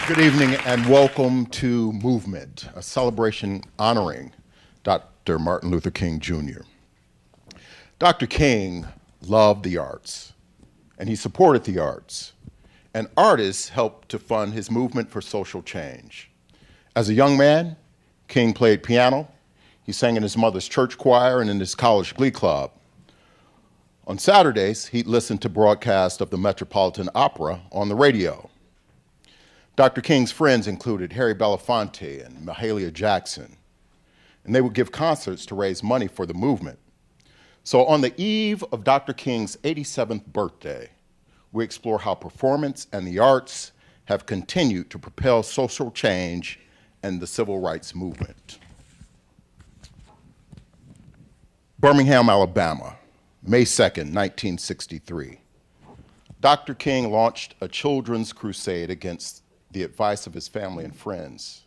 Good evening and welcome to Movement, a celebration honoring Dr. Martin Luther King Jr. Dr. King loved the arts and he supported the arts, and artists helped to fund his movement for social change. As a young man, King played piano, he sang in his mother's church choir and in his college glee club. On Saturdays, he'd listen to broadcasts of the Metropolitan Opera on the radio. Dr. King's friends included Harry Belafonte and Mahalia Jackson, and they would give concerts to raise money for the movement. So on the eve of Dr. King's 87th birthday, we explore how performance and the arts have continued to propel social change and the civil rights movement. Birmingham, Alabama, May 2nd, 1963. Dr. King launched a children's crusade against the advice of his family and friends.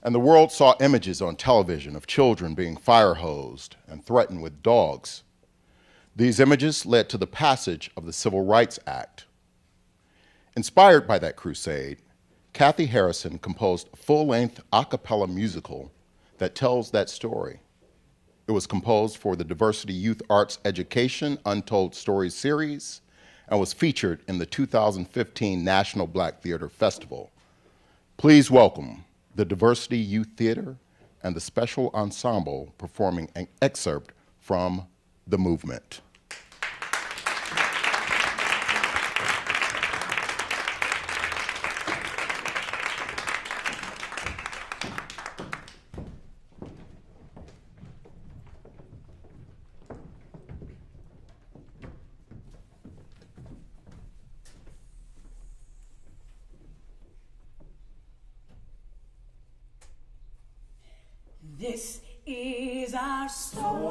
And the world saw images on television of children being fire-hosed and threatened with dogs. These images led to the passage of the Civil Rights Act. Inspired by that crusade, Kathy Harrison composed a full-length a cappella musical that tells that story. It was composed for the Diversity Youth Arts Education Untold Stories series and was featured in the 2015 National Black Theater Festival. Please welcome the Diversity Youth Theater and the Special Ensemble performing an excerpt from The Movement. This is our story,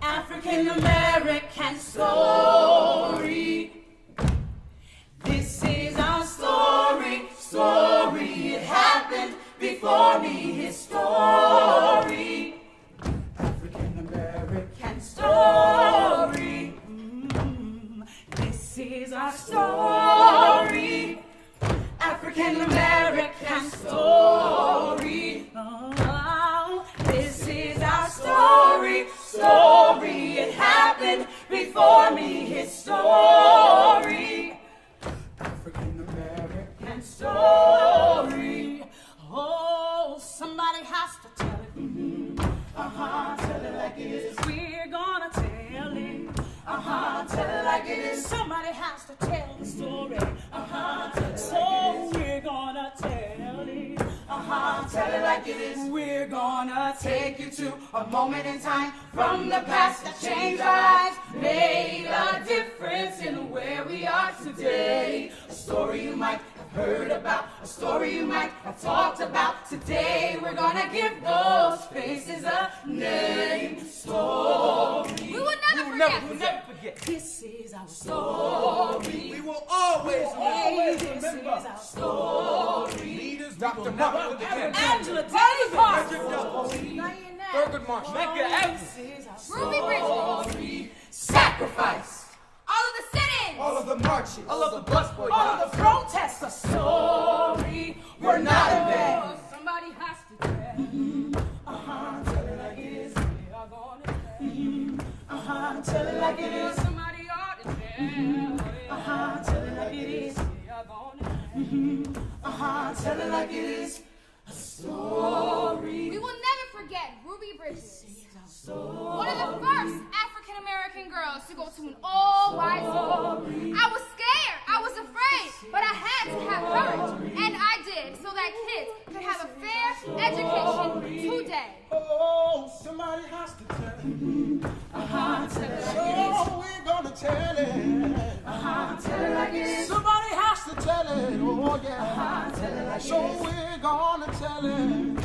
African American story. This is our story, it happened before me, his story, African American story. This is our story, African American story. Oh, this is our story, it happened before me, his story, African American story. Oh, somebody has to tell it. Tell it like it is. We're gonna tell it. Tell it like it is. Somebody has to tell the story. So we're gonna tell it. Tell it like it is. We're gonna take you to a moment in time from the past that changed our lives, made a difference in where we are today. A story you might have heard about, a story you might have talked about. Today we're gonna give those faces a name. Story. We will never forget. This is our story. We will always remember our story. Leaders, Dr. Martin Luther King, Angela Davis, Thurgood Marshall, Medgar Evers, Ruby Bridges, sacrifice, all of the sit-ins, all of the marches, all of the busboy, all of the protests. A story we're not in vain. Somebody has to tell. Tell it like it is. We are gonna tell. Tell it like it is. Somebody ought to tell. Tell it like it is. We are gonna tell. Tell it like it is. A story. we will never forget Ruby Bridges, one of the first African American girls to go to an all-white school. I was scared, I was afraid, but I had to have courage, and I did, so that kids could have a fair education today. Oh, somebody has to tell it. Tell it like it is. So we're gonna tell it. Tell it like it is. Somebody has to tell it. Oh yeah. Tell it like it So is. we're gonna tell it.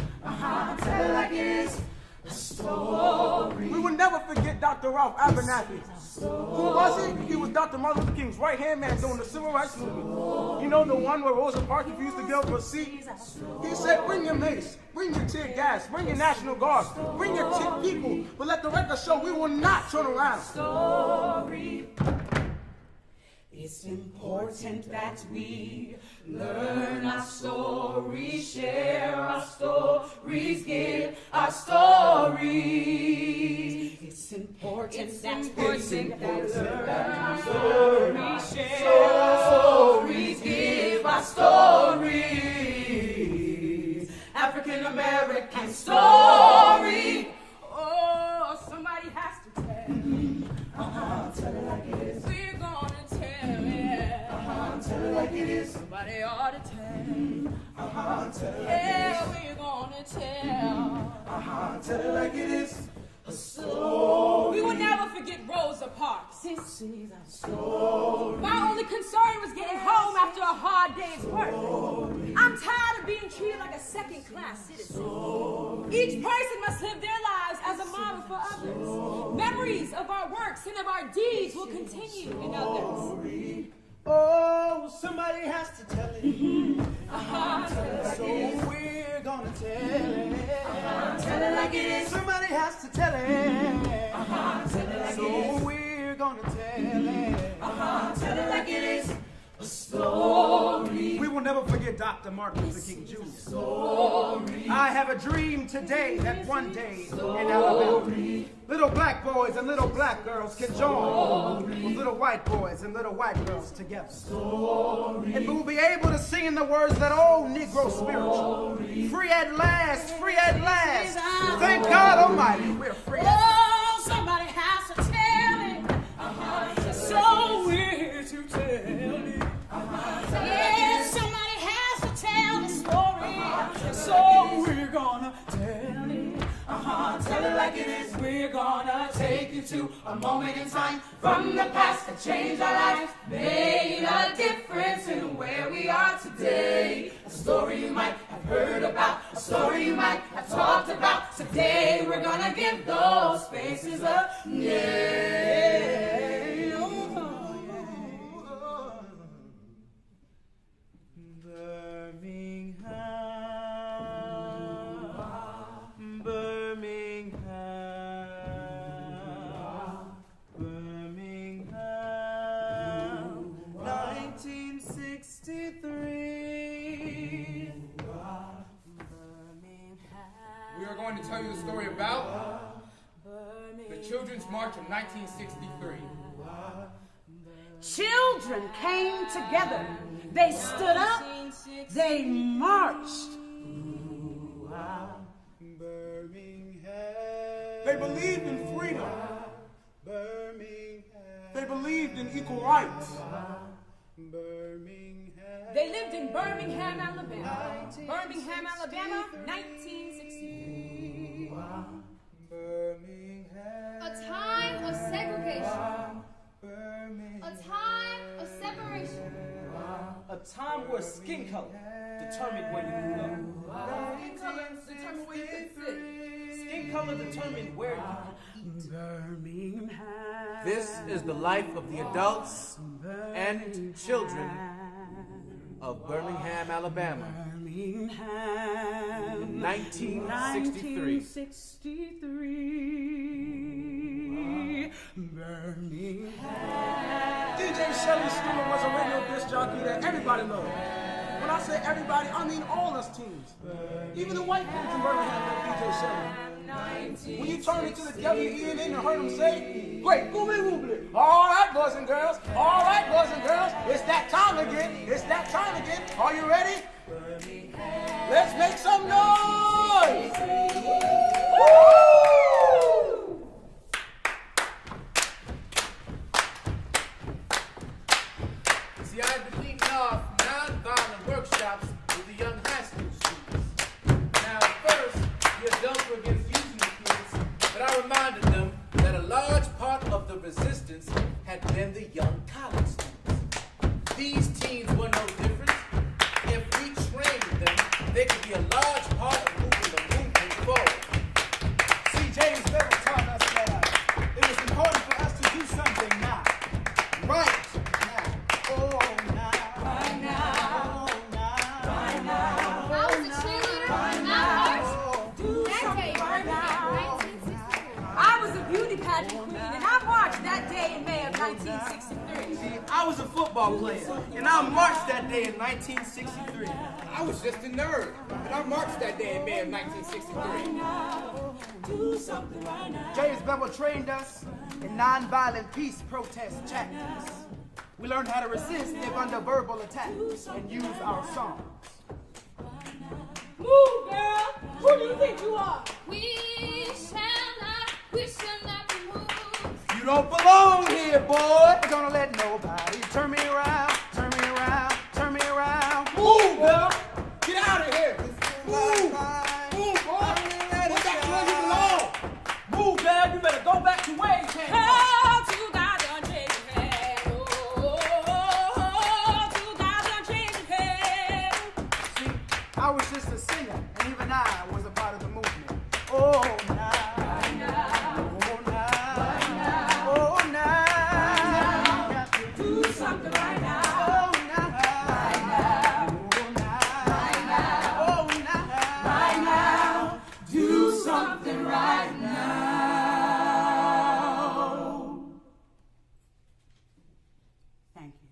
Tell it like it is. A story. We will never forget Dr. Ralph Abernathy. Who was he? He was Dr. Martin Luther King's right-hand man during the Civil Rights Movement. You know, the one where Rosa Parks refused to give up her seat? He said, bring your mace, bring your tear gas, bring your National Guard, bring your people, but let the record show we will not turn around. Story. It's important that we learn our stories, share our stories, give our stories. It's important that we learn our stories, share our stories, give our stories. African American story. Oh, somebody has to tell. Tell it like it is. We're gonna tell it. Tell it like it is. Somebody ought to tell. Tell it like it is. Yeah, we're gonna tell. Tell it like it is. A story. We will never forget Rosa Parks. This is a story. My only concern was getting home after a hard day's work. I'm tired of being treated like a second-class citizen. Each person must live their lives as a model for others. Memories of our works and of our deeds will continue in others. Oh, somebody has to tell it. So we're gonna tell it. Tell it like it is. Somebody has to tell it. So we're gonna tell it. Tell it like it is. A story. We will never forget Dr. Martin Luther King Jr. I have a dream today that one day in Alabama, little black boys and little black girls can join with little white boys and little white girls together. And we will be able to sing in the words that old Negro spiritual. Free at last, free at last. Thank God Almighty, we're free at last. Oh, somebody has to tell it. So we're to tell it. Yeah, somebody has to tell the story. So we're gonna tell it. Tell it like it is. We're gonna take you to a moment in time from the past that changed our lives, made a difference in where we are today. A story you might have heard about, a story you might have talked about. Today we're gonna give those faces a name. Birmingham, 1963. We are going to tell you the story about the Children's March of 1963. Children came together. They stood up. They marched. They believed in freedom. They believed in equal rights. They lived in Birmingham, Alabama. Birmingham, Alabama, 1963. A time of segregation. A time of separation. A time where skin color determined where you could go. Skin color determined where you could sit. Skin color determined where you could eat. Birmingham. This is the life of the adults and children of Birmingham, Alabama. In 1963. Birmingham. DJ Shelley Stewart was a radio disc jockey that everybody loved. When I say everybody, I mean all us teens. Even the white kids in Birmingham loved DJ Shelley. When you turn into the WNYC and heard him say, great, boobly woobly. All right, boys and girls. All right, boys and girls. It's that time again. It's that time again. Are you ready? Let's make some noise. Woo! See, I've been leading off non-violent workshops with the young high school students. Now, first, the adults were confusing the kids, but I reminded them that a large part of the resistance had been the young college students. These teens were no different. If we trained them, they could be a large part of moving the movement forward. See, James Bevel taught us that it was important for us to do something now. Right now. Oh, now. Right now. Oh, now. Right now. I was a cheerleader in that march. That day, Birmingham, 1963. I was a beauty pageant queen, and I marched that day in May of 1963. I was a football football player, and I marched that day in 1963. I was just a nerd, and I marched that day in May of 1963. James Bevel trained us in nonviolent peace protest tactics. We learned how to resist if under verbal attack and use our songs. Move, girl. Who do you think you are? We shall not be moved. You don't belong here, boy. We're gonna let nobody turn me around, turn me around, turn me around. Move, girl. Get out of here. Move. Move, boy. Go back to where you belong. Move, girl. You better go back to where you came from. Oh, to God done change his head. Oh, to God done change his head. See, I was just a singer, and even I was a part of the movement. Oh, now. Something right now. Do something right now. Thank you.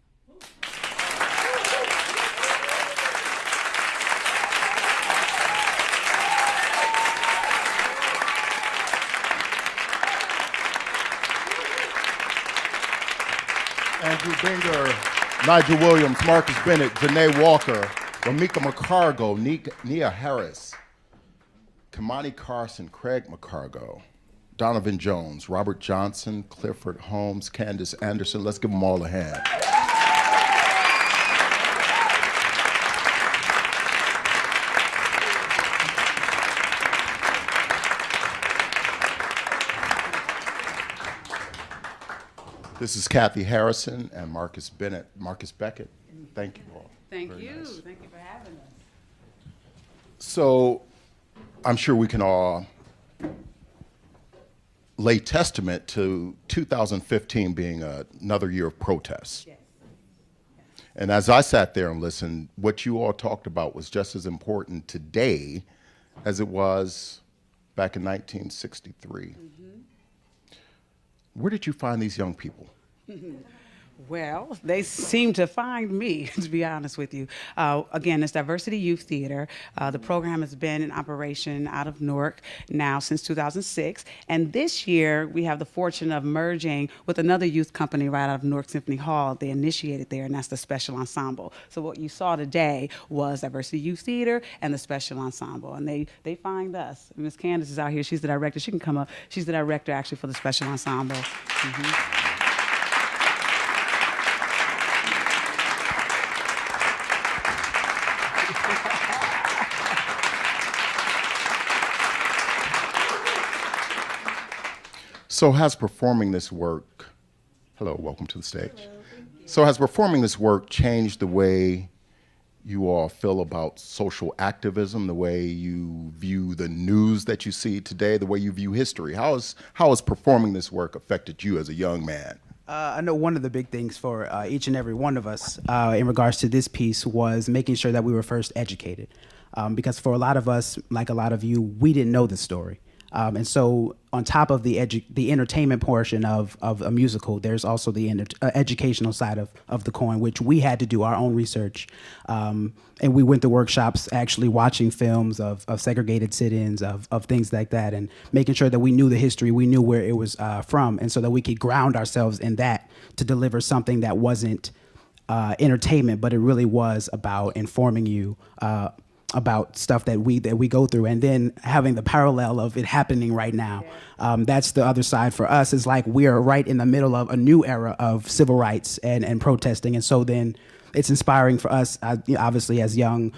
Andrew Binger, Nigel Williams, Marcus Bennett, Janae Walker, Ramika McCargo, Nia Harris, Kamani Carson, Craig McCargo, Donovan Jones, Robert Johnson, Clifford Holmes, Candace Anderson. Let's give them all a hand. This is Kathy Harrison and Marcus Beckett. Thank you all. Thank Very you. nice. Thank you for having us. So I'm sure we can all lay testament to 2015 being another year of protests. Yes. And as I sat there and listened, what you all talked about was just as important today as it was back in 1963. Mm-hmm. Where did you find these young people? Well, they seem to find me, to be honest with you. Again, it's Diversity Youth Theater. The program has been in operation out of Newark now since 2006. And this year, we have the fortune of merging with another youth company right out of Newark Symphony Hall. They initiated there, and that's the Special Ensemble. So what you saw today was Diversity Youth Theater and the Special Ensemble. And they find us. Miss Candace is out here. She's the director. She can come up. She's the director, actually, for the Special Ensemble. Mm-hmm. So has performing this work, hello, welcome to the stage. So has performing this work changed the way you all feel about social activism, the way you view the news that you see today, the way you view history? How has performing this work affected you as a young man? I know one of the big things for each and every one of us in regards to this piece was making sure that we were first educated. Because for a lot of us, like a lot of you, we didn't know the story. And so on top of the entertainment portion of a musical, there's also the educational side of the coin, which we had to do our own research. And we went to workshops actually watching films of segregated sit-ins, of things like that, and making sure that we knew the history, we knew where it was from, and so that we could ground ourselves in that to deliver something that wasn't entertainment, but it really was about informing you about stuff that we go through, and then having the parallel of it happening right now. That's the other side for us. Is like we're right in the middle of a new era of civil rights and protesting, and so then it's inspiring for us, obviously as young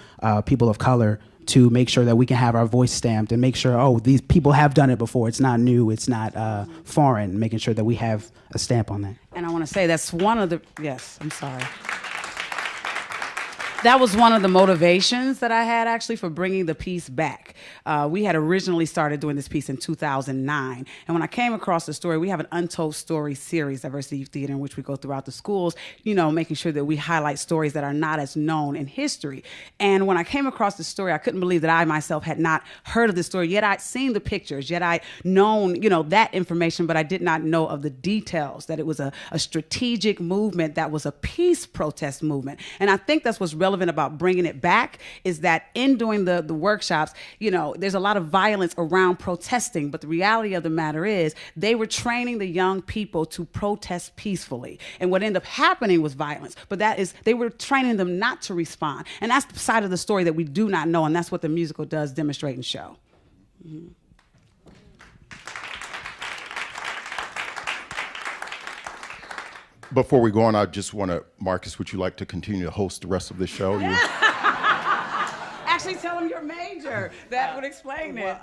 people of color, to make sure that we can have our voice stamped and make sure, oh, these people have done it before. It's not new. It's not foreign. Making sure that we have a stamp on that. And I want to say that's one of the, yes, I'm sorry. that was one of the motivations that I had actually for bringing the piece back. We had originally started doing this piece in 2009. And when I came across the story, we have an Untold Story series, Diversity Youth Theater, in which we go throughout the schools, you know, making sure that we highlight stories that are not as known in history. And when I came across the story, I couldn't believe that I myself had not heard of the story, yet I'd seen the pictures, yet I'd known, you know, that information, but I did not know of the details, that it was a strategic movement that was a peace protest movement. And I think that's what's relevant about bringing it back, is that in doing the workshops, you know, there's a lot of violence around protesting, but the reality of the matter is they were training the young people to protest peacefully. And what ended up happening was violence, but that is, they were training them not to respond. And that's the side of the story that we do not know, and that's what the musical does demonstrate and show. Mm-hmm. Before we go on, I just want to, Marcus, would you like to continue to host the rest of the show? Actually, tell them your major. That would explain it.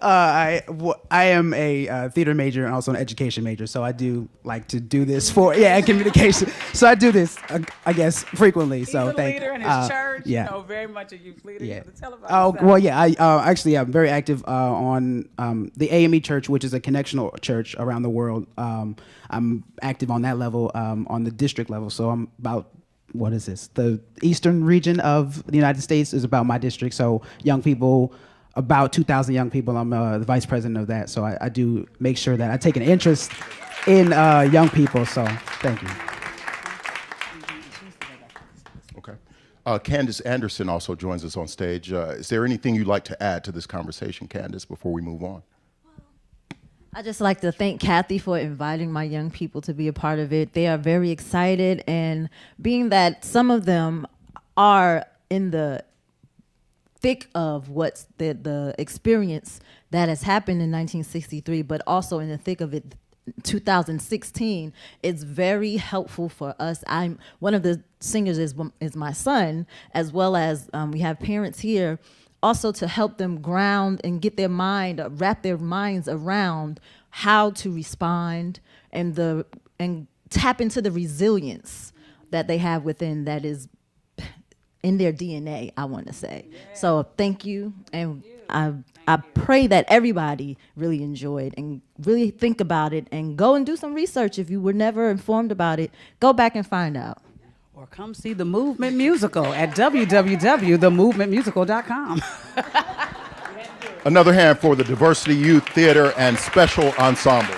I am a theater major and also an education major, so I do like to do this for communication. So I do this, I guess, frequently. He's so a leader in his church. Yeah. You know, very much a youth leader. Yeah. Tell about Oh well, yeah. I actually am very active on the AME Church, which is a connectional church around the world. I'm active on that level, on the district level. So I'm about, what is this? The eastern region of the United States is about my district. So young people. About 2,000 young people. I'm the vice president of that, so I do make sure that I take an interest in young people, so thank you. Okay. Candace Anderson also joins us on stage. Is there anything you'd like to add to this conversation, Candace, before we move on? I'd just like to thank Kathy for inviting my young people to be a part of it. They are very excited, and being that some of them are in the thick of what's the experience that has happened in 1963, but also in the thick of it 2016, it's very helpful for us. I'm one of the singers is my son, as well as we have parents here also to help them ground and get their mind, wrap their minds around how to respond and tap into the resilience that they have within, that is in their DNA, I want to say. Yeah. So thank you, and I pray that everybody really enjoyed and really think about it and go and do some research. If you were never informed about it, go back and find out. Or come see the Movement Musical at www.themovementmusical.com. Another hand for the Diversity Youth Theater and Special Ensemble.